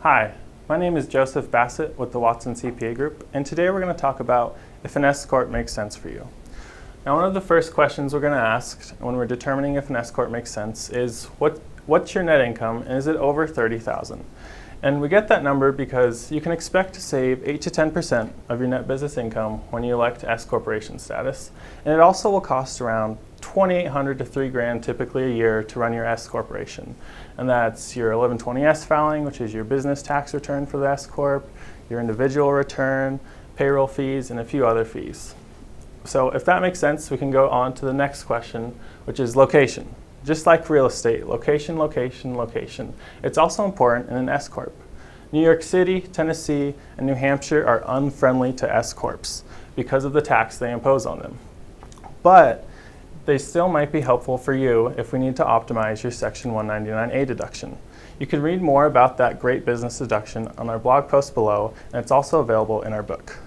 Hi, my name is Joseph Bassett with the Watson CPA Group, and today we're going to talk about if an S-Corp makes sense for you. Now, one of the first questions we're going to ask when we're determining if an S-Corp makes sense is what's your net income, and is it over $30,000? And we get that number because you can expect to save 8 to 10% of your net business income when you elect S-Corporation status, and it also will cost around $2,800 to $3,000 typically a year to run your S-Corporation. And that's your 1120S filing, which is your business tax return for the S-Corp, your individual return, payroll fees, and a few other fees. So if that makes sense, we can go on to the next question, which is location. Just like real estate, location, location, location. It's also important in an S-Corp. New York City, Tennessee, and New Hampshire are unfriendly to S-Corps because of the tax they impose on them. But they still might be helpful for you if we need to optimize your Section 199A deduction. You can read more about that great business deduction on our blog post below, and it's also available in our book.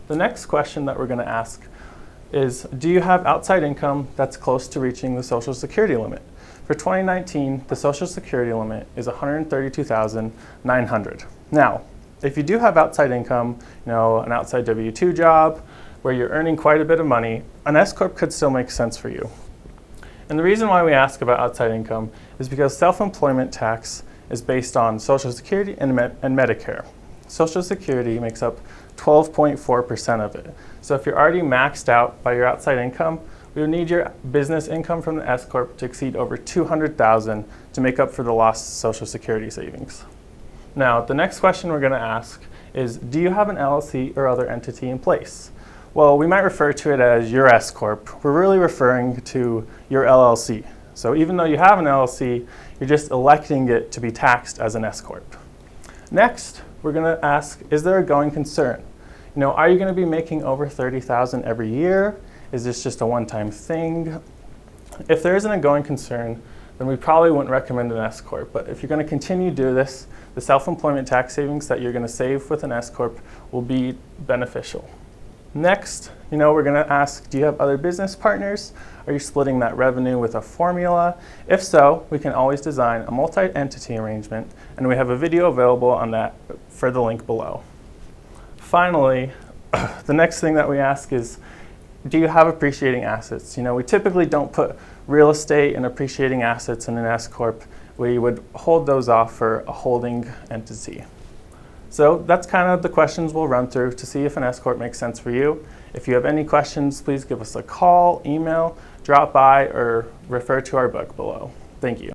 The next question that we're going to ask is, do you have outside income that's close to reaching the Social Security limit? For 2019, the Social Security limit is $132,900. Now, if you do have outside income, an outside W-2 job, where you're earning quite a bit of money, an S-Corp could still make sense for you. And the reason why we ask about outside income is because self-employment tax is based on Social Security and Medicare. Social Security makes up 12.4% of it. So if you're already maxed out by your outside income, we would need your business income from the S-Corp to exceed over $200,000 to make up for the lost Social Security savings. Now, the next question we're going to ask is, do you have an LLC or other entity in place? Well, we might refer to it as your S-Corp. We're really referring to your LLC. So even though you have an LLC, you're just electing it to be taxed as an S-Corp. Next, we're going to ask, is there a going concern? Are you going to be making over $30,000 every year? Is this just a one-time thing? If there isn't a going concern, then we probably wouldn't recommend an S-Corp. But if you're going to continue to do this, the self-employment tax savings that you're going to save with an S-Corp will be beneficial. Next, we're going to ask, do you have other business partners? Are you splitting that revenue with a formula? If so, we can always design a multi-entity arrangement, and we have a video available on that for the link below. Finally, the next thing that we ask is, do you have appreciating assets? We typically don't put real estate and appreciating assets in an S-Corp. We would hold those off for a holding entity. So that's kind of the questions we'll run through to see if an S-Corp makes sense for you. If you have any questions, please give us a call, email, drop by, or refer to our book below. Thank you.